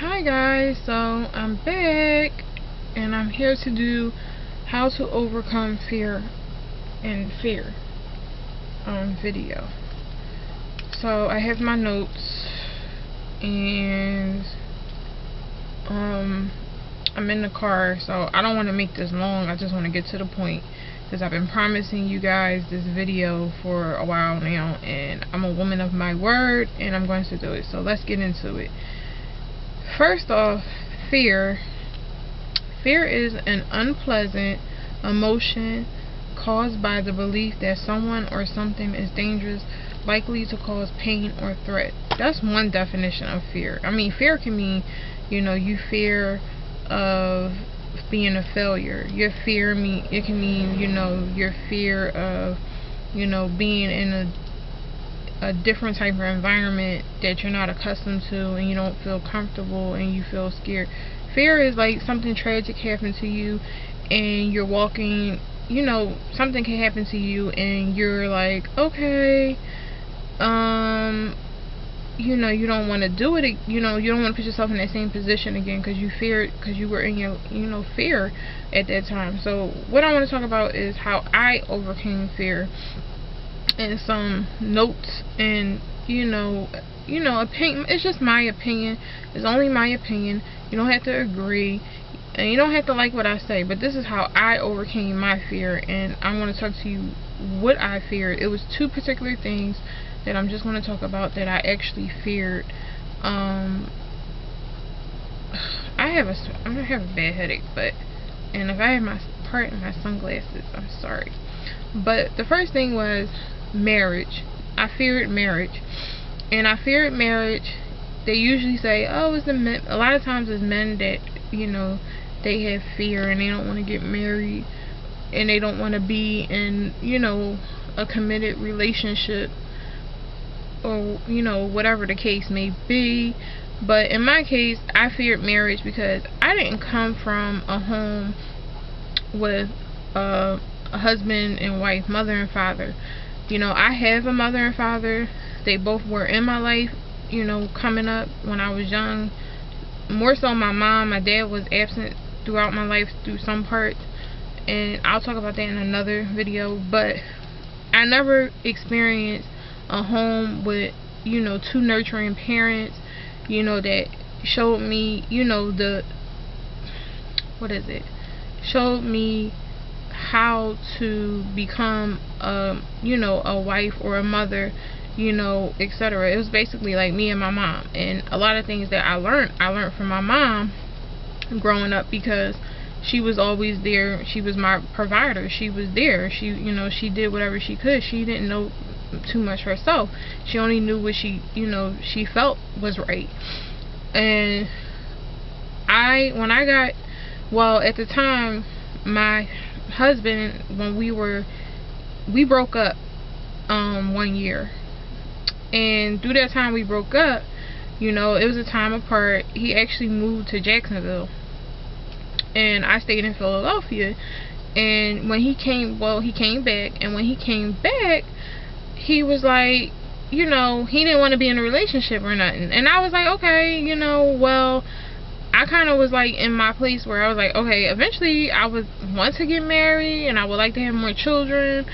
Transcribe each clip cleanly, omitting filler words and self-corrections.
Hi guys, so I'm back and I'm here to do how to overcome fear video. So I have my notes and I'm in the car, so I don't want to make this long. I just want to get to the point because I've been promising you guys this video for a while now, and I'm a woman of my word and I'm going to do it. So let's get into it. First off, fear. Fear is an unpleasant emotion caused by the belief that someone or something is dangerous, likely to cause pain or threat. That's one definition of fear. I mean, fear can mean, you fear of being a failure. It can mean, your fear of, being in a different type of environment that you're not accustomed to and you don't feel comfortable and you feel scared. Fear is like something tragic happened to you and you're walking, something can happen to you and you're like, okay, you don't want to do it, you don't want to put yourself in that same position again because you feared, because you were in your, fear at that time. So what I want to talk about is how I overcame fear, and some notes, and opinion. It's just my opinion. It's only my opinion. You don't have to agree, and you don't have to like what I say, but this is how I overcame my fear, and I want to talk to you what I feared. It was two particular things that I'm just going to talk about that I actually feared. I have a bad headache, and if I have my part in my sunglasses, I'm sorry. But the first thing was marriage. I feared marriage, and I feared marriage. They usually say, oh, it's the men. A lot of times it's men that they have fear and they don't want to get married and they don't want to be in a committed relationship, or whatever the case may be. But in my case, I feared marriage because I didn't come from a home with a husband and wife, mother and father. I have a mother and father. They both were in my life, coming up when I was young. More so my mom. My dad was absent throughout my life through some parts, and I'll talk about that in another video. But I never experienced a home with, two nurturing parents, that showed me, showed me how to become a wife or a mother, etc. It was basically like me and my mom, and a lot of things that I learned from my mom growing up, because she was always there. She was my provider. She was there. She did whatever she could. She didn't know too much herself. She only knew what she felt was right. And at the time, my husband, when we broke up 1 year, and through that time we broke up, it was a time apart. He actually moved to Jacksonville and I stayed in Philadelphia. And when he came back, and when he came back, he was like, he didn't want to be in a relationship or nothing. And I was like, okay, well, I kind of was like in my place where I was like, okay, eventually I would want to get married and I would like to have more children,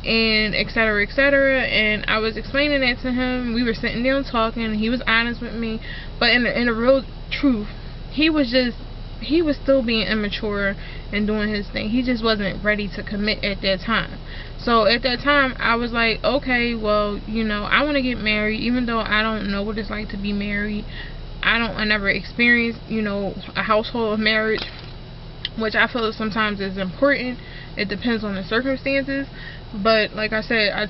and etc, etc. And I was explaining that to him. We were sitting down talking, and he was honest with me. But in the real truth, he was still being immature and doing his thing. He just wasn't ready to commit at that time. So at that time, I was like, okay, well, I want to get married, even though I don't know what it's like to be married. I never experienced, a household of marriage, which I feel sometimes is important. It depends on the circumstances. But like I said, I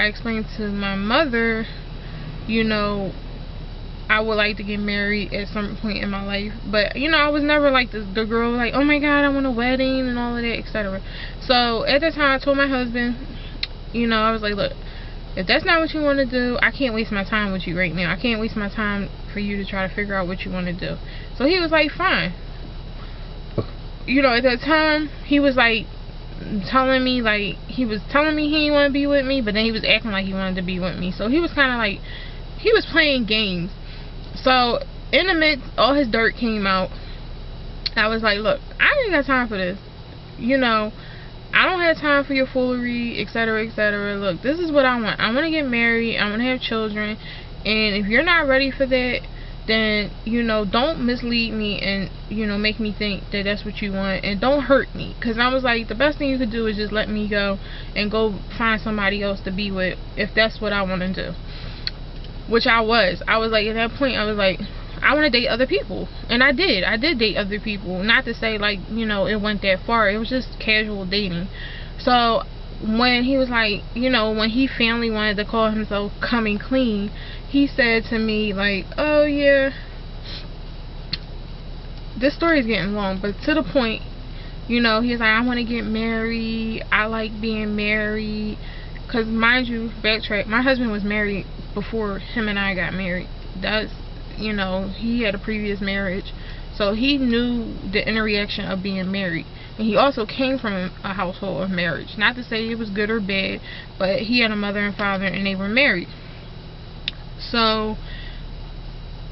explained to my mother, I would like to get married at some point in my life. But I was never like the girl like, oh my god, I want a wedding and all of that, etc. So at that time, I told my husband, I was like, look, if that's not what you want to do, I can't waste my time with you right now. I can't waste my time for you to try to figure out what you want to do. So he was like, fine. At that time, he was like telling me he didn't want to be with me, but then he was acting like he wanted to be with me. So he was kind of like, he was playing games. So in the mix, all his dirt came out. I was like, look, I ain't got time for this. You know, I don't have time for your foolery, etc., etc. Look, this is what I want. I want to get married. I want to have children. And if you're not ready for that, then, you know, don't mislead me and, you know, make me think that that's what you want. And don't hurt me. Because I was like, the best thing you could do is just let me go and go find somebody else to be with if that's what I want to do. Which I was. I was like, at that point, I was like, I want to date other people. And I did date other people. Not to say, like, you know, it went that far. It was just casual dating. So when he was like, you know, when he finally wanted to call himself coming clean, he said to me, like, oh yeah, this story is getting long, but to the point, you know, he's like, I want to get married, I like being married. Because mind you, backtrack, my husband was married before him and I got married. That's, you know, he had a previous marriage, so he knew the inner reaction of being married. And he also came from a household of marriage. Not to say it was good or bad, but he had a mother and father and they were married. So,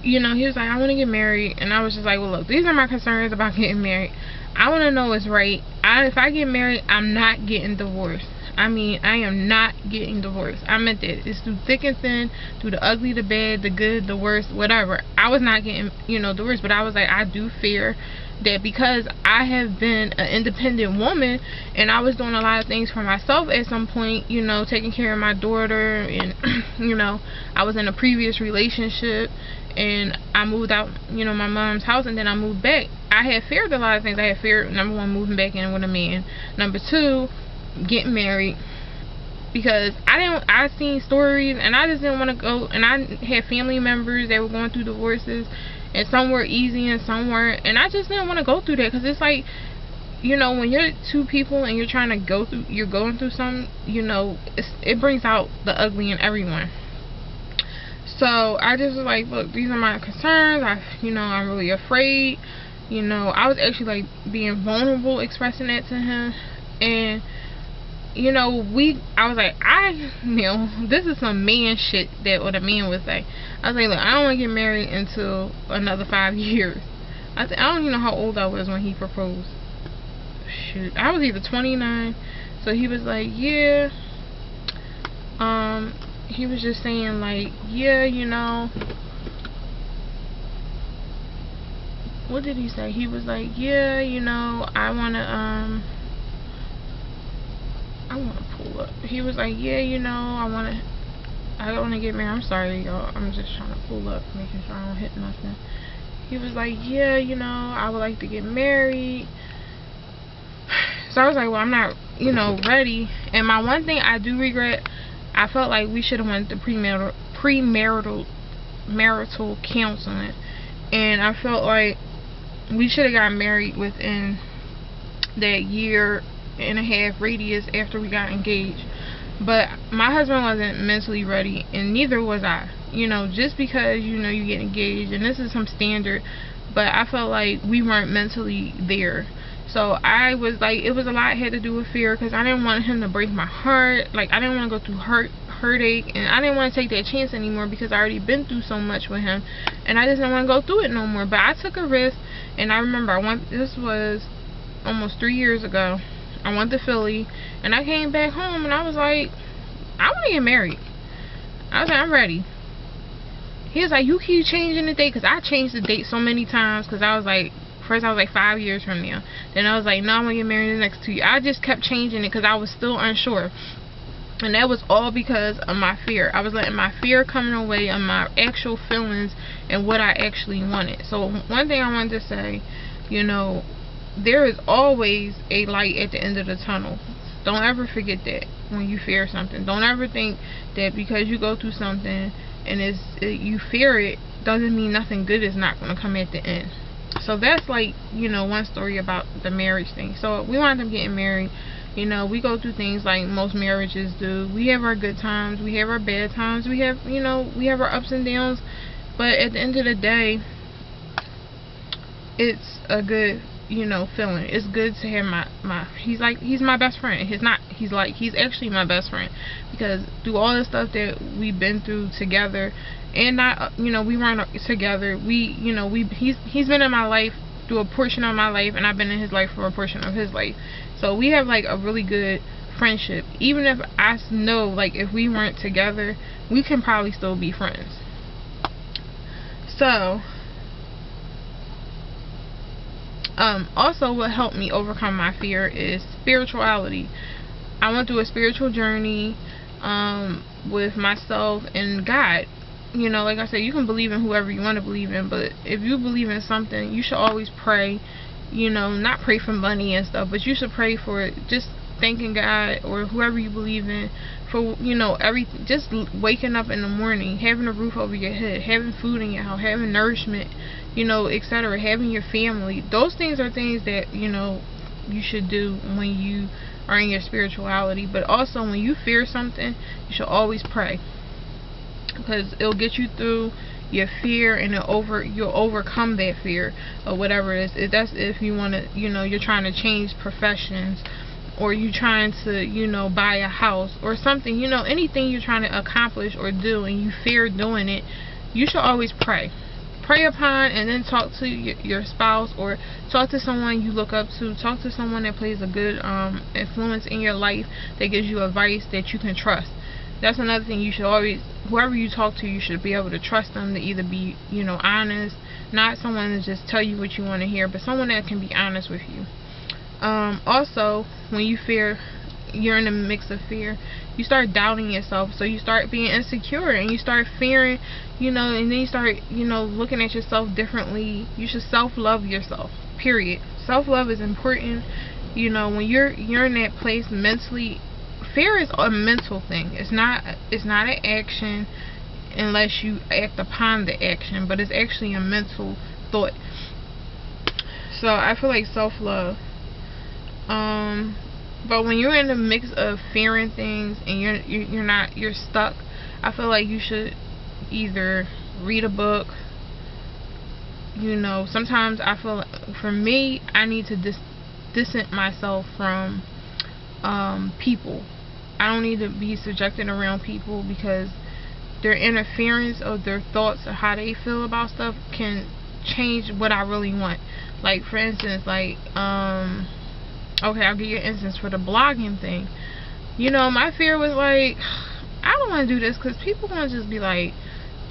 you know, he was like, I want to get married. And I was just like, well, look, these are my concerns about getting married. I want to know what's right. If I get married, I'm not getting divorced. I mean, I am not getting divorced. I meant that. It's through thick and thin, through the ugly, the bad, the good, the worst, whatever. I was not getting, you know, divorced. But I was like, I do fear that because I have been an independent woman and I was doing a lot of things for myself at some point, you know, taking care of my daughter, and you know, I was in a previous relationship and I moved out, you know, my mom's house, and then I moved back. I had feared a lot of things. I had feared, number one, moving back in with a man. Number two, getting married, because I seen stories and I just didn't want to go, and I had family members that were going through divorces, and some were easy and some weren't, and I just didn't want to go through that, because it's like, you know, when you're two people and you're trying to go through, you're going through something, you know, it brings out the ugly in everyone. So I just was like, look, these are my concerns. You know, I'm really afraid. You know, I was actually like being vulnerable, expressing that to him. And you know, I was like, you know, this is some man shit that what a man would say. I was like, look, I don't want to get married until another 5 years. I don't even know how old I was when he proposed. Shoot, I was either 29. So he was like, yeah. He was just saying like, yeah, you know. What did he say? He was like, yeah, you know, I wanna pull up. He was like, yeah, you know, I don't wanna get married. I'm sorry, y'all. I'm just trying to pull up, making sure I don't hit nothing. He was like, yeah, you know, I would like to get married. So I was like, well, I'm not, you know, ready. And my one thing I do regret, I felt like we should have went to premarital counseling. And I felt like we should have got married within that 1.5 radius after we got engaged. But my husband wasn't mentally ready, and neither was I. You know, just because, you know, you get engaged, and this is some standard, but I felt like we weren't mentally there. So I was like, it was a lot had to do with fear, because I didn't want him to break my heart. Like, I didn't want to go through heartache, and I didn't want to take that chance anymore, because I already been through so much with him, and I just didn't want to go through it no more. But I took a risk, and I remember this was almost 3 years ago. I went to Philly, and I came back home, and I was like, I want to get married. I was like, I'm ready. He was like, you keep changing the date, because I changed the date so many times, because I was like, first I was like 5 years from now, then I was like, no, I'm gonna get married in the next 2 years. I just kept changing it because I was still unsure, and that was all because of my fear. I was letting my fear come in the way of my actual feelings and what I actually wanted. So one thing I wanted to say, you know, there is always a light at the end of the tunnel. Don't ever forget that when you fear something. Don't ever think that because you go through something and you fear it, doesn't mean nothing good is not going to come at the end. So that's like, you know, one story about the marriage thing. So we wound up getting married. You know, we go through things like most marriages do. We have our good times, we have our bad times, we have, you know, we have our ups and downs. But at the end of the day, it's a good, you know, feeling. It's good to have he's my best friend. He's actually my best friend, because through all the stuff that we've been through together, and not, you know, we weren't together. He's been in my life through a portion of my life, and I've been in his life for a portion of his life. So we have like a really good friendship. Even if I know, like, if we weren't together, we can probably still be friends. So also what helped me overcome my fear is spirituality. I went through a spiritual journey with myself and God. You know, like I said, you can believe in whoever you want to believe in, but if you believe in something, you should always pray. You know, not pray for money and stuff, but you should pray for it. Just thanking God or whoever you believe in for, you know, everything. Just waking up in the morning, having a roof over your head, having food in your house, having nourishment, you know, etc., having your family. Those things are things that, you know, you should do when you are in your spirituality. But also, when you fear something, you should always pray, because it'll get you through your fear, and you'll overcome that fear or whatever it is. That's if you want to, you know, you're trying to change professions, or you trying to, you know, buy a house or something, you know, anything you're trying to accomplish or do and you fear doing it, you should always pray upon, and then talk to your spouse, or talk to someone you look up to, talk to someone that plays a good influence in your life, that gives you advice that you can trust. That's another thing. You should always, whoever you talk to, you should be able to trust them to either be, you know, honest, not someone to just tell you what you want to hear, but someone that can be honest with you. Also, when you fear, you're in the mix of fear, you start doubting yourself, so you start being insecure, and you start fearing, you know, and then you start, you know, looking at yourself differently. You should self-love yourself, period. Self-love is important. You know, when you're in that place mentally, fear is a mental thing. It's not an action unless you act upon the action, but it's actually a mental thought. So I feel like self-love. But when you're in the mix of fearing things and you're stuck, I feel like you should either read a book. You know, sometimes I feel like, for me, I need to distance myself from people. I don't need to be subjected around people, because their interference of their thoughts or how they feel about stuff can change what I really want. Like, for instance, like, okay, I'll give you an instance for the blogging thing. You know, my fear was like, I don't want to do this because people going to just be like,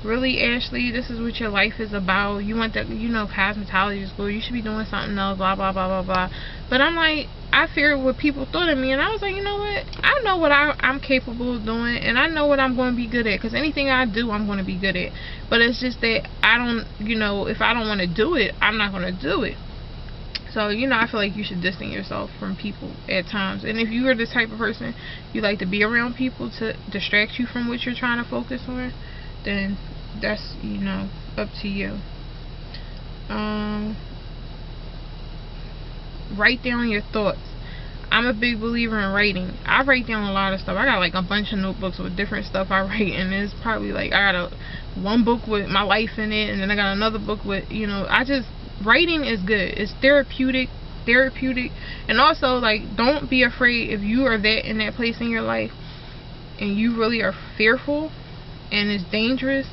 really, Ashley, this is what your life is about. You went to, you know, cosmetology school. You should be doing something else, blah, blah, blah, blah, blah. But I'm like, I feared what people thought of me. And I was like, you know what? I know what I'm capable of doing. And I know what I'm going to be good at. Because anything I do, I'm going to be good at. But it's just that I don't, you know, if I don't want to do it, I'm not going to do it. So, you know, I feel like you should distance yourself from people at times. And if you are the type of person you like to be around people to distract you from what you're trying to focus on, then that's, you know, up to you. Write down your thoughts. I'm a big believer in writing. I write down a lot of stuff. I got like a bunch of notebooks with different stuff I write, and it's probably like I got one book with my life in it, and then I got another book with, you know, writing is good. It's therapeutic, and also, like, don't be afraid if you are in that place in your life and you really are fearful and it's dangerous.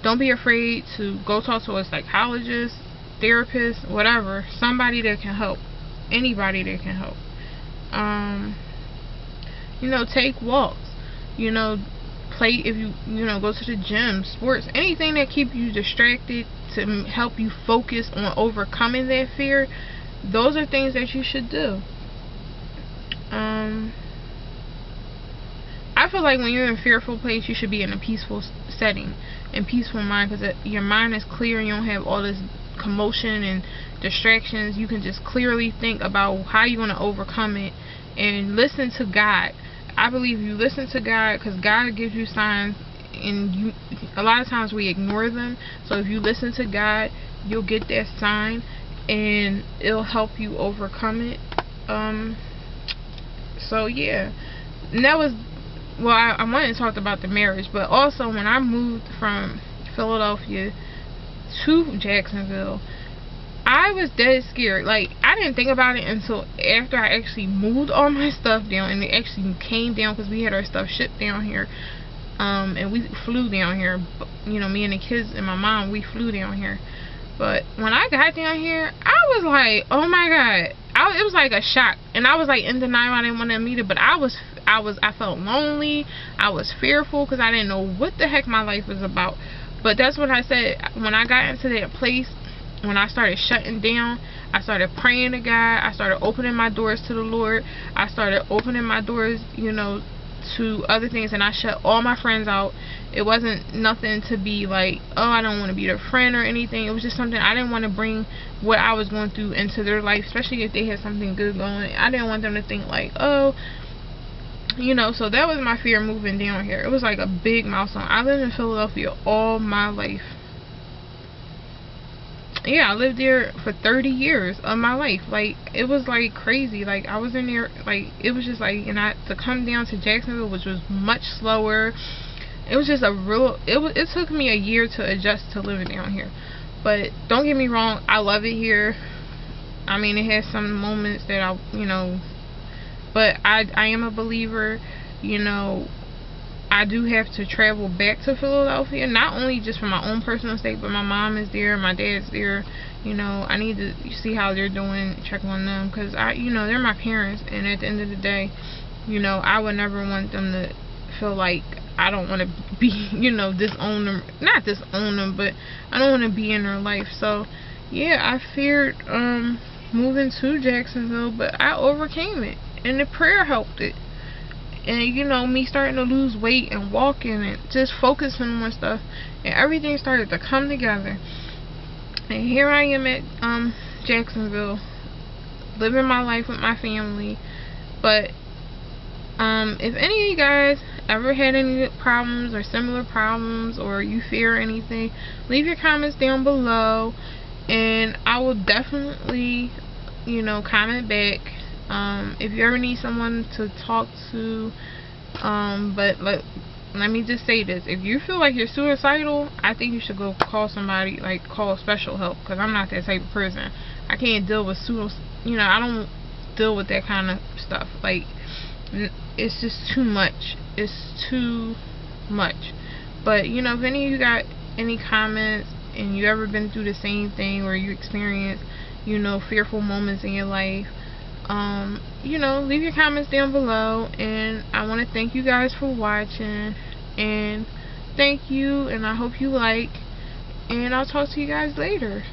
Don't be afraid to go talk to a psychologist, therapist, whatever, somebody that can help, anybody that can help. You know, take walks, you know, play, if you know, go to the gym, sports, anything that keep you distracted to help you focus on overcoming that fear. Those are things that you should do. I feel like when you're in a fearful place, you should be in a peaceful setting and peaceful mind, because your mind is clear and you don't have all this commotion and distractions. You can just clearly think about how you're going to overcome it and listen to God. I believe you listen to God, because God gives you signs, and a lot of times we ignore them. So if you listen to God, you'll get that sign and it'll help you overcome it. So yeah, and that was, well, I wanted to talk about the marriage, but also when I moved from Philadelphia to Jacksonville, I was dead scared. Like, I didn't think about it until after I actually moved all my stuff down, and it actually came down, because we had our stuff shipped down here. and we flew down here. You know, me and the kids and my mom, we flew down here. But when I got down here, I was like, oh my god, it was like a shock, and I was like in denial. I didn't want to meet it, but I felt lonely. I was fearful because I didn't know what the heck my life was about. But that's what I said. When I got into that place, when I started shutting down, I started praying to God. I started opening my doors to the Lord. I started opening my doors, you know, to other things, and I shut all my friends out. It wasn't nothing to be like, oh, I don't want to be their friend or anything. It was just something I didn't want to bring what I was going through into their life, especially if they had something good going. I didn't want them to think like, oh, you know. So that was my fear moving down here. It was like a big milestone. I lived in Philadelphia all my life. Yeah, I lived there for 30 years of my life. Like, it was like crazy. Like, I was in there, like, it was just like, and to come down to Jacksonville, which was much slower. It was just it took me a year to adjust to living down here. But don't get me wrong, I love it here. I mean, it has some moments that you know, but I am a believer, you know. I do have to travel back to Philadelphia, not only just for my own personal sake, but my mom is there, my dad's there. You know, I need to see how they're doing, check on them, because you know, they're my parents, and at the end of the day, you know, I would never want them to feel like I don't want to be, you know, not disown them, but I don't want to be in their life. So yeah, I feared moving to Jacksonville, but I overcame it, and the prayer helped it. And you know, me starting to lose weight and walking and just focusing on stuff, and everything started to come together. And here I am at Jacksonville, living my life with my family. But if any of you guys ever had any problems or similar problems, or you fear anything, leave your comments down below, and I will definitely, you know, comment back. If you ever need someone to talk to, but let me just say this: if you feel like you're suicidal, I think you should go call somebody, like call special help, because I'm not that type of person. I can't deal with you know, I don't deal with that kind of stuff. Like, it's just too much. It's too much. But you know, if any of you got any comments, and you ever been through the same thing, or you experience, you know, fearful moments in your life, you know, leave your comments down below. And I want to thank you guys for watching, and thank you, and I hope you like, and I'll talk to you guys later.